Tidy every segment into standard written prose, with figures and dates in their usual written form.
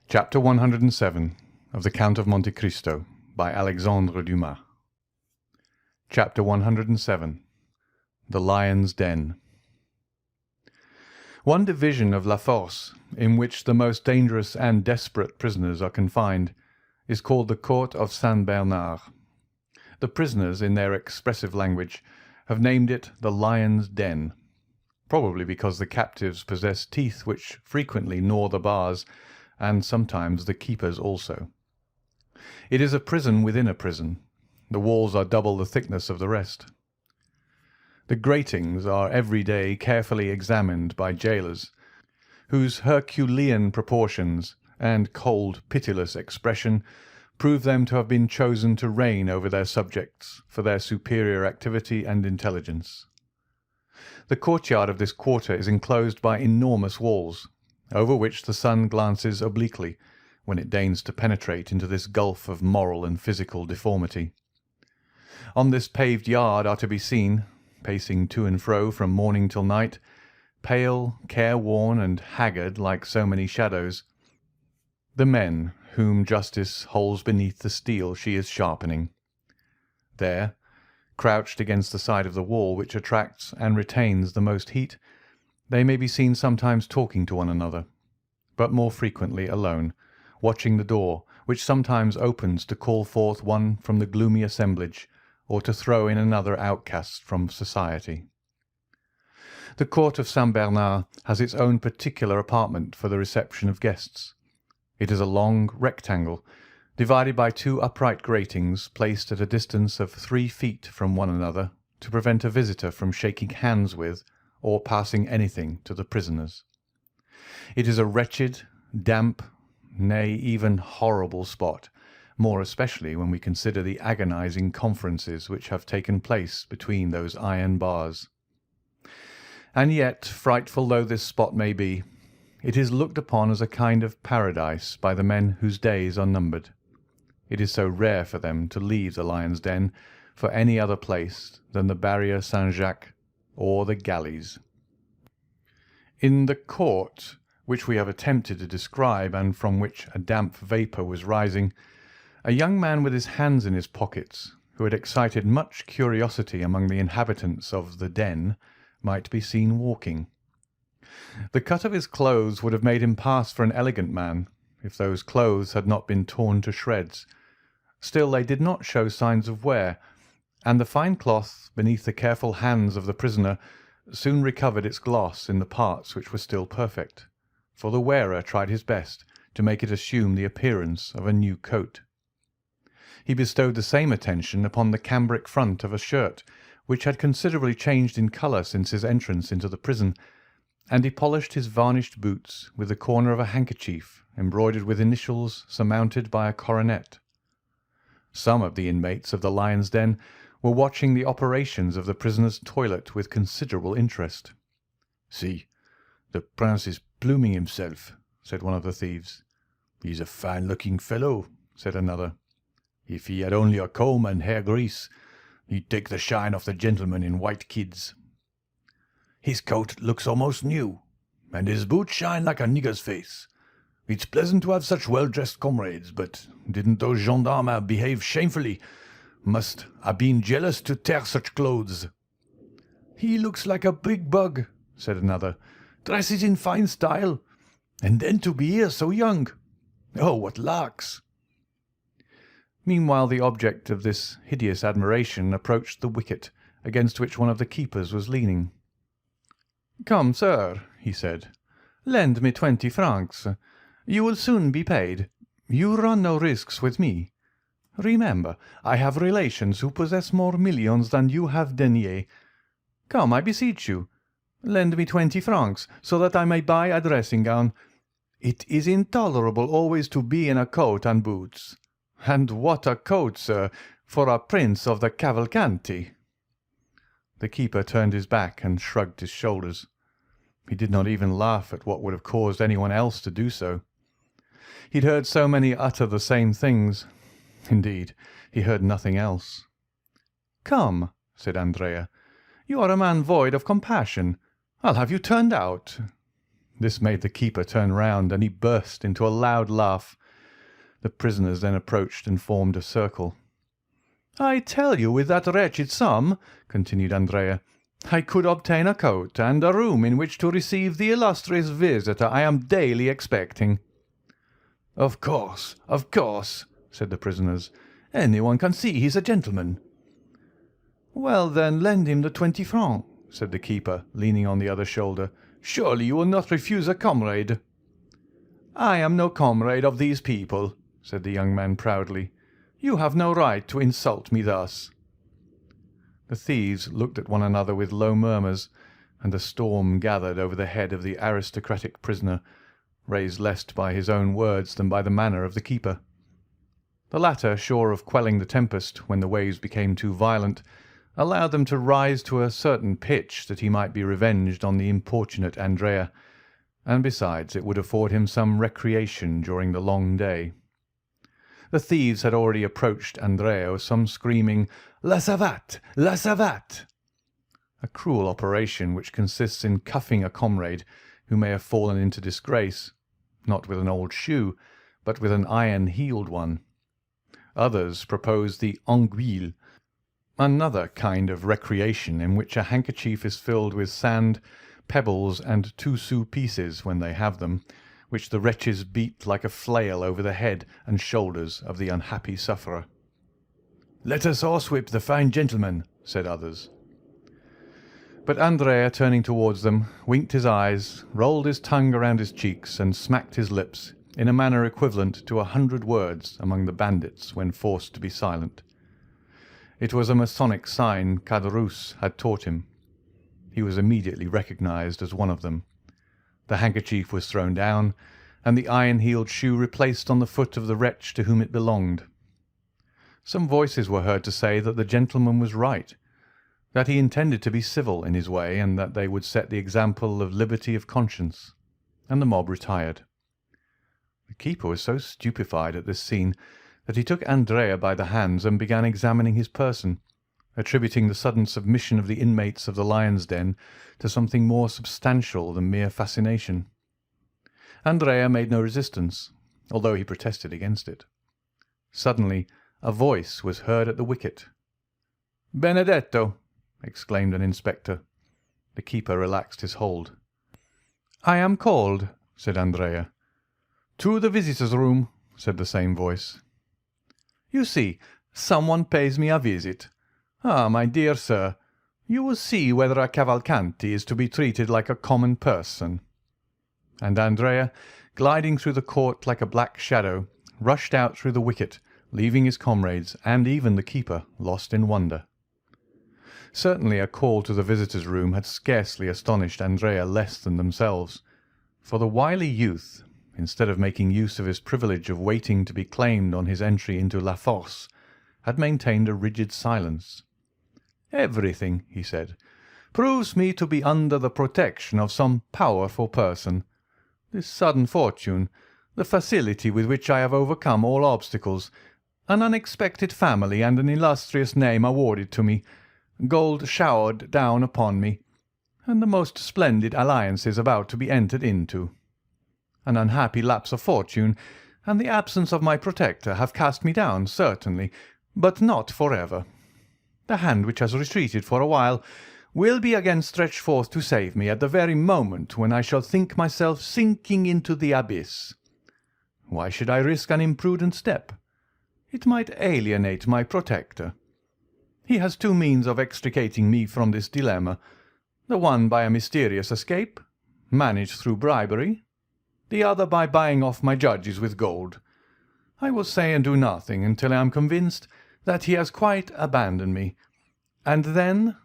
Chapter 107 of the Count of Monte Cristo by Alexandre Dumas. Chapter 107 The Lion's Den. One division of La Force, in which the most dangerous and desperate prisoners are confined, is called the Court of Saint Bernard. The prisoners, in their expressive language, have named it the Lion's Den, probably because the captives possess teeth which frequently gnaw the bars, and sometimes the keepers also. It is a prison within a prison. The walls are double the thickness of the rest. The gratings are every day carefully examined by jailers, whose Herculean proportions and cold, pitiless expression prove them to have been chosen to reign over their subjects for their superior activity and intelligence. The courtyard of this quarter is enclosed by enormous walls, over which the sun glances obliquely when it deigns to penetrate into this gulf of moral and physical deformity. On this paved yard are to be seen, pacing to and fro from morning till night, pale, careworn, and haggard like so many shadows, the men whom justice holds beneath the steel she is sharpening. There, crouched against the side of the wall which attracts and retains the most heat, they may be seen sometimes talking to one another, but more frequently alone, watching the door, which sometimes opens to call forth one from the gloomy assemblage, or to throw in another outcast from society. The Court of Saint Bernard has its own particular apartment for the reception of guests. It is a long rectangle, divided by two upright gratings placed at a distance of 3 feet from one another to prevent a visitor from shaking hands with or passing anything to the prisoners. It is a wretched, damp, nay, even horrible spot, more especially when we consider the agonizing conferences which have taken place between those iron bars. And yet, frightful though this spot may be, it is looked upon as a kind of paradise by the men whose days are numbered. It is so rare for them to leave the Lion's Den for any other place than the Barrier Saint-Jacques or the galleys. In the court, which we have attempted to describe and from which a damp vapour was rising, a young man with his hands in his pockets, who had excited much curiosity among the inhabitants of the den, might be seen walking. The cut of his clothes would have made him pass for an elegant man, if those clothes had not been torn to shreds. Still they did not show signs of wear, and the fine cloth beneath the careful hands of the prisoner soon recovered its gloss in the parts which were still perfect, for the wearer tried his best to make it assume the appearance of a new coat. He bestowed the same attention upon the cambric front of a shirt, which had considerably changed in colour since his entrance into the prison, and he polished his varnished boots with the corner of a handkerchief embroidered with initials surmounted by a coronet. Some of the inmates of the Lion's Den were watching the operations of the prisoner's toilet with considerable interest. "See, the prince is pluming himself," said one of the thieves. "He's a fine-looking fellow," said another. "If he had only a comb and hair grease, he'd take the shine off the gentleman in white kids. His coat looks almost new, and his boots shine like a nigger's face. It's pleasant to have such well-dressed comrades, but didn't those gendarmes behave shamefully? Must have been jealous to tear such clothes." "He looks like a big bug," said another. "Dresses in fine style, and then to be here so young. Oh, what larks!" Meanwhile the object of this hideous admiration approached the wicket, against which one of the keepers was leaning. "Come, sir," he said, "lend me 20 francs. You will soon be paid. You run no risks with me. Remember, I have relations who possess more millions than you have deniers. Come, I beseech you. Lend me 20 francs, so that I may buy a dressing-gown. It is intolerable always to be in a coat and boots. And what a coat, sir, for a prince of the Cavalcanti!" The keeper turned his back and shrugged his shoulders. He did not even laugh at what would have caused anyone else to do so. He had heard so many utter the same things. Indeed, he heard nothing else. "Come," said Andrea, "you are a man void of compassion. I'll have you turned out." This made the keeper turn round, and he burst into a loud laugh. The prisoners then approached and formed a circle. "I tell you, with that wretched sum," continued Andrea, "I could obtain a coat and a room in which to receive the illustrious visitor I am daily expecting." Of course," said the prisoners. "Anyone can see he's a gentleman." "Well, then, lend him the 20 francs," said the keeper, leaning on the other shoulder. "Surely you will not refuse a comrade." "I am no comrade of these people," said the young man proudly. "You have no right to insult me thus." The thieves looked at one another with low murmurs, and a storm gathered over the head of the aristocratic prisoner, raised less by his own words than by the manner of the keeper. The latter, sure of quelling the tempest when the waves became too violent, allowed them to rise to a certain pitch that he might be revenged on the importunate Andrea, and besides it would afford him some recreation during the long day. The thieves had already approached Andrea, some screaming, "La savate! La savate!" a cruel operation which consists in cuffing a comrade who may have fallen into disgrace, not with an old shoe, but with an iron-heeled one. Others proposed the anguille, another kind of recreation in which a handkerchief is filled with sand, pebbles, and 2-sou pieces when they have them, which the wretches beat like a flail over the head and shoulders of the unhappy sufferer. "Let us horsewhip the fine gentleman," said others. But Andrea, turning towards them, winked his eyes, rolled his tongue around his cheeks, and smacked his lips in a manner equivalent to 100 words among the bandits when forced to be silent. It was a Masonic sign Caderousse had taught him. He was immediately recognized as one of them. The handkerchief was thrown down, and the iron-heeled shoe replaced on the foot of the wretch to whom it belonged. Some voices were heard to say that the gentleman was right, that he intended to be civil in his way, and that they would set the example of liberty of conscience, and the mob retired. The keeper was so stupefied at this scene that he took Andrea by the hands and began examining his person, attributing the sudden submission of the inmates of the lion's den to something more substantial than mere fascination. Andrea made no resistance, although he protested against it. Suddenly a voice was heard at the wicket. "Benedetto!" exclaimed an inspector. The keeper relaxed his hold. "I am called," said Andrea. "To the visitors' room," said the same voice. "You see, someone pays me a visit. Ah, my dear sir, you will see whether a Cavalcanti is to be treated like a common person." And Andrea, gliding through the court like a black shadow, rushed out through the wicket, leaving his comrades and even the keeper lost in wonder. Certainly a call to the visitors' room had scarcely astonished Andrea less than themselves, for the wily youth, instead of making use of his privilege of waiting to be claimed on his entry into La Force, had maintained a rigid silence. "Everything," he said, "proves me to be under the protection of some powerful person. This sudden fortune, the facility with which I have overcome all obstacles, an unexpected family and an illustrious name awarded to me, gold showered down upon me, and the most splendid alliances about to be entered into. An unhappy lapse of fortune and the absence of my protector have cast me down, certainly, but not for ever. The hand which has retreated for a while will be again stretched forth to save me at the very moment when I shall think myself sinking into the abyss. Why should I risk an imprudent step? It might alienate my protector. He has two means of extricating me from this dilemma, the one by a mysterious escape, managed through bribery, the other by buying off my judges with gold. I will say and do nothing until I am convinced that he has quite abandoned me, and then—"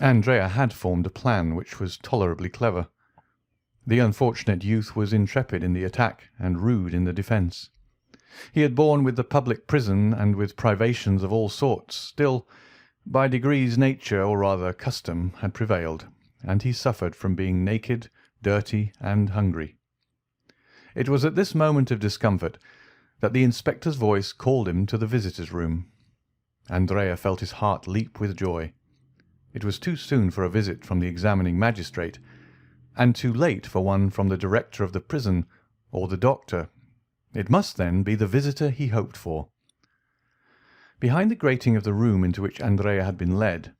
Andrea had formed a plan which was tolerably clever. The unfortunate youth was intrepid in the attack and rude in the defence. He had borne with the public prison and with privations of all sorts. Still, by degrees nature, or rather custom, had prevailed, and he suffered from being naked, dirty, and hungry. It was at this moment of discomfort that the inspector's voice called him to the visitors' room. Andrea felt his heart leap with joy. It was too soon for a visit from the examining magistrate, and too late for one from the director of the prison or the doctor. It must, then, be the visitor he hoped for. Behind the grating of the room into which Andrea had been led,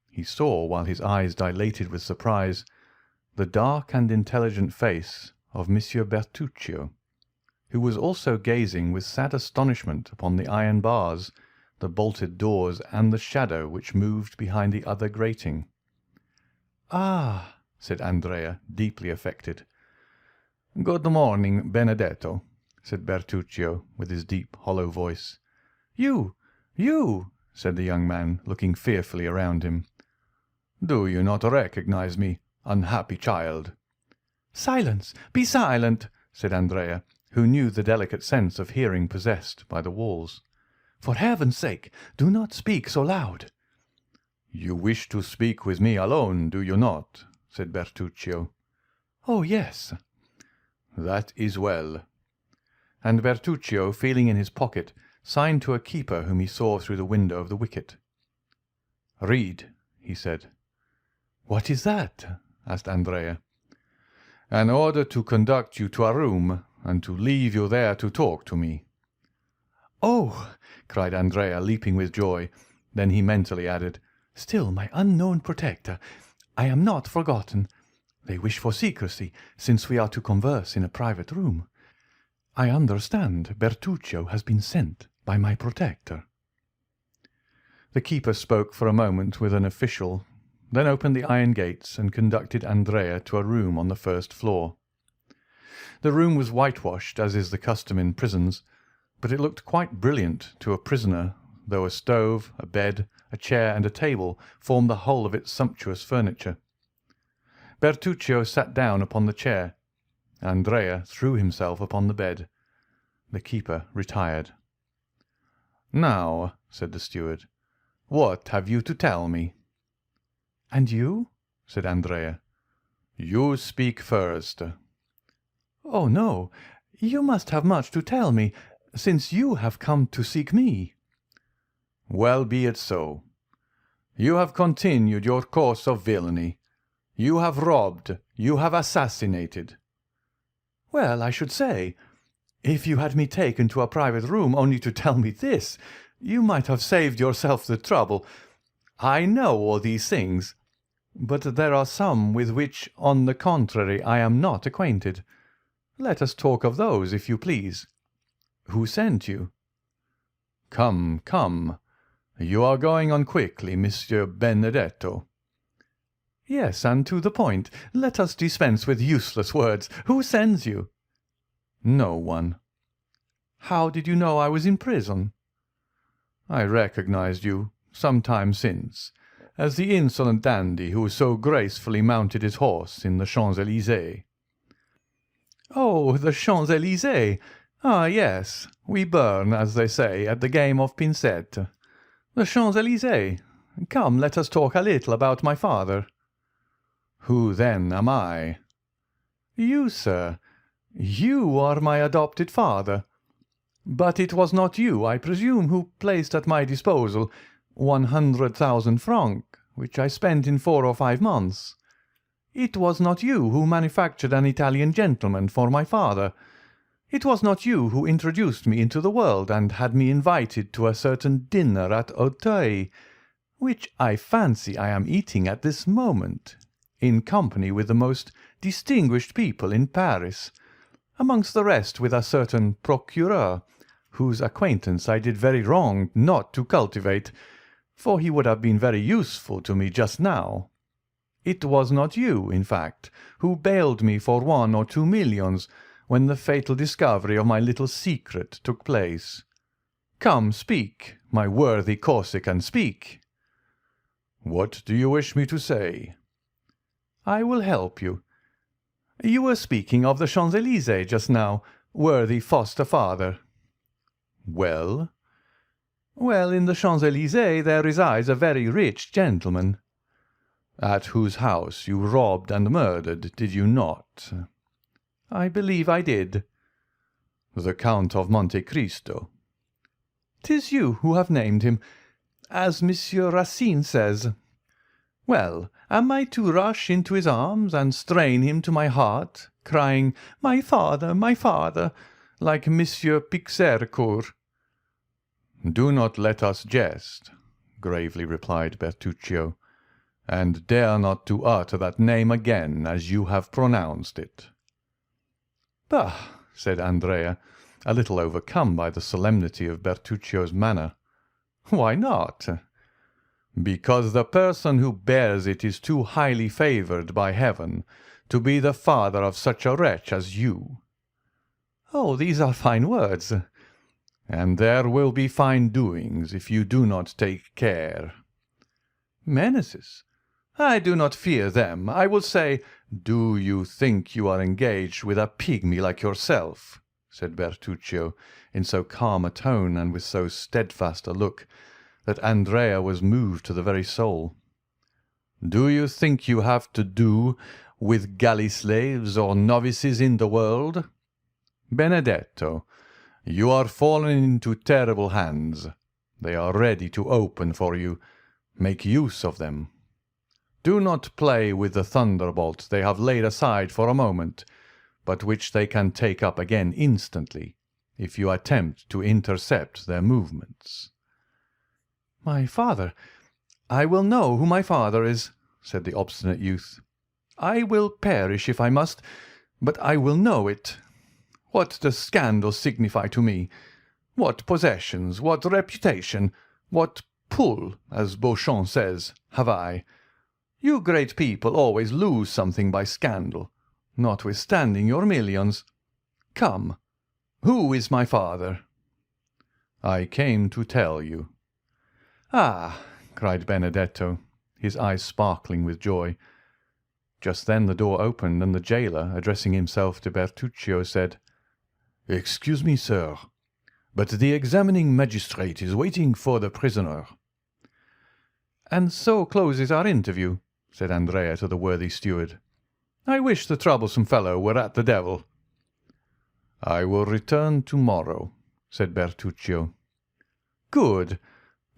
he saw, while his eyes dilated with surprise, the dark and intelligent face of Monsieur Bertuccio, who was also gazing with sad astonishment upon the iron bars, the bolted doors, and the shadow which moved behind the other grating. "Ah," said Andrea, deeply affected. "Good morning, Benedetto," said Bertuccio, with his deep, hollow voice. "You! You!" said the young man, looking fearfully around him. "Do you not recognize me, unhappy child?" "Silence! Be silent!" said Andrea, who knew the delicate sense of hearing possessed by the walls. "For heaven's sake, do not speak so loud." "You wish to speak with me alone, do you not?" said Bertuccio. "Oh, yes." "That is well." And Bertuccio, feeling in his pocket, signed to a keeper whom he saw through the window of the wicket. "Read," he said. "What is that?" asked Andrea. "An order to conduct you to a room, and to leave you there to talk to me." "Oh!" cried Andrea, leaping with joy. Then he mentally added, "Still, my unknown protector, I am not forgotten. They wish for secrecy, since we are to converse in a private room. I understand Bertuccio has been sent by my protector." The keeper spoke for a moment with an official, then opened the iron gates and conducted Andrea to a room on the first floor. The room was whitewashed, as is the custom in prisons, but it looked quite brilliant to a prisoner, though a stove, a bed, a chair, and a table formed the whole of its sumptuous furniture. Bertuccio sat down upon the chair. Andrea threw himself upon the bed. The keeper retired. "Now," said the steward, "what have you to tell me?" "And you?" said Andrea. "You speak first." "Oh, no, you must have much to tell me, since you have come to seek me." "Well, be it so. You have continued your course of villainy. You have robbed, you have assassinated." "Well, I should say, if you had me taken to a private room only to tell me this, you might have saved yourself the trouble. I know all these things, but there are some with which, on the contrary, I am not acquainted. Let us talk of those, if you please. Who sent you?" "Come, come. You are going on quickly, Monsieur Benedetto." "Yes, and to the point. Let us dispense with useless words. Who sends you?" "No one." "How did you know I was in prison?" "I recognized you, some time since, as the insolent dandy who so gracefully mounted his horse in the Champs-Élysées." "Oh, the Champs-Élysées! Ah, yes. We burn, as they say, at the game of pincette. The Champs-Élysées. Come, let us talk a little about my father." "Who, then, am I?" "You, sir. You are my adopted father. But it was not you, I presume, who placed at my disposal 100,000 francs, which I spent in 4 or 5 months. It was not you who manufactured an Italian gentleman for my father. It was not you who introduced me into the world and had me invited to a certain dinner at Auteuil, which I fancy I am eating at this moment, in company with the most distinguished people in Paris, amongst the rest with a certain procureur, whose acquaintance I did very wrong not to cultivate, for he would have been very useful to me just now. It was not you, in fact, who bailed me for 1 or 2 millions when the fatal discovery of my little secret took place. Come, speak, my worthy Corsican, speak." "What do you wish me to say?" "I will help you. You were speaking of the Champs-Élysées just now, worthy foster father." "Well?" "Well, in the Champs-Élysées there resides a very rich gentleman." "At whose house you robbed and murdered, did you not?" "I believe I did." "The Count of Monte Cristo." "'Tis you who have named him, as Monsieur Racine says." Well, am I to rush into his arms and strain him to my heart, crying, my father, like Monsieur Pixercourt?" "Do not let us jest," gravely replied Bertuccio, "and dare not to utter that name again as you have pronounced it." "Bah!" said Andrea, a little overcome by the solemnity of Bertuccio's manner. "Why not?" "Because the person who bears it is too highly favoured by heaven to be the father of such a wretch as you." "Oh, these are fine words." "And there will be fine doings if you do not take care." "Menaces? I do not fear them. I will say—" "Do you think you are engaged with a pygmy like yourself?" said Bertuccio, in so calm a tone and with so steadfast a look that Andrea was moved to the very soul. "Do you think you have to do with galley slaves or novices in the world? Benedetto, you are fallen into terrible hands. They are ready to open for you. Make use of them. Do not play with the thunderbolt they have laid aside for a moment, but which they can take up again instantly, if you attempt to intercept their movements." "My father! I will know who my father is," said the obstinate youth. "I will perish if I must, but I will know it. What does scandal signify to me? What possessions, what reputation, what pull, as Beauchamp says, have I? You great people always lose something by scandal, notwithstanding your millions. Come, who is my father?" "I came to tell you." "Ah!" cried Benedetto, his eyes sparkling with joy. Just then the door opened, and the jailer, addressing himself to Bertuccio, said, "Excuse me, sir, but the examining magistrate is waiting for the prisoner." "And so closes our interview," said Andrea to the worthy steward. "I wish the troublesome fellow were at the devil." "I will return to-morrow," said Bertuccio. "Good.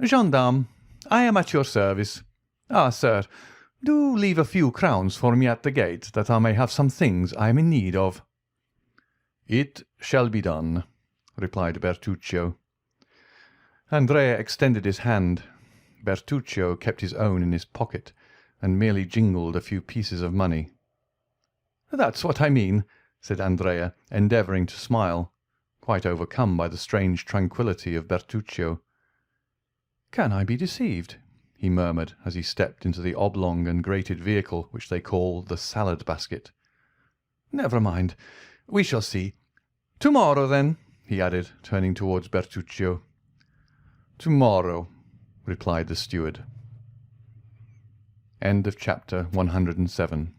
Gendarme, I am at your service. Ah, sir, do leave a few crowns for me at the gate, that I may have some things I am in need of." "It shall be done," replied Bertuccio. Andrea extended his hand. Bertuccio kept his own in his pocket, and merely jingled a few pieces of money. "That's what I mean," said Andrea, endeavouring to smile, quite overcome by the strange tranquillity of Bertuccio. "Can I be deceived?" he murmured as he stepped into the oblong and grated vehicle which they call the salad-basket. "Never mind. We shall see. To-morrow, then," he added, turning towards Bertuccio. "To-morrow," replied the steward. End of chapter 107.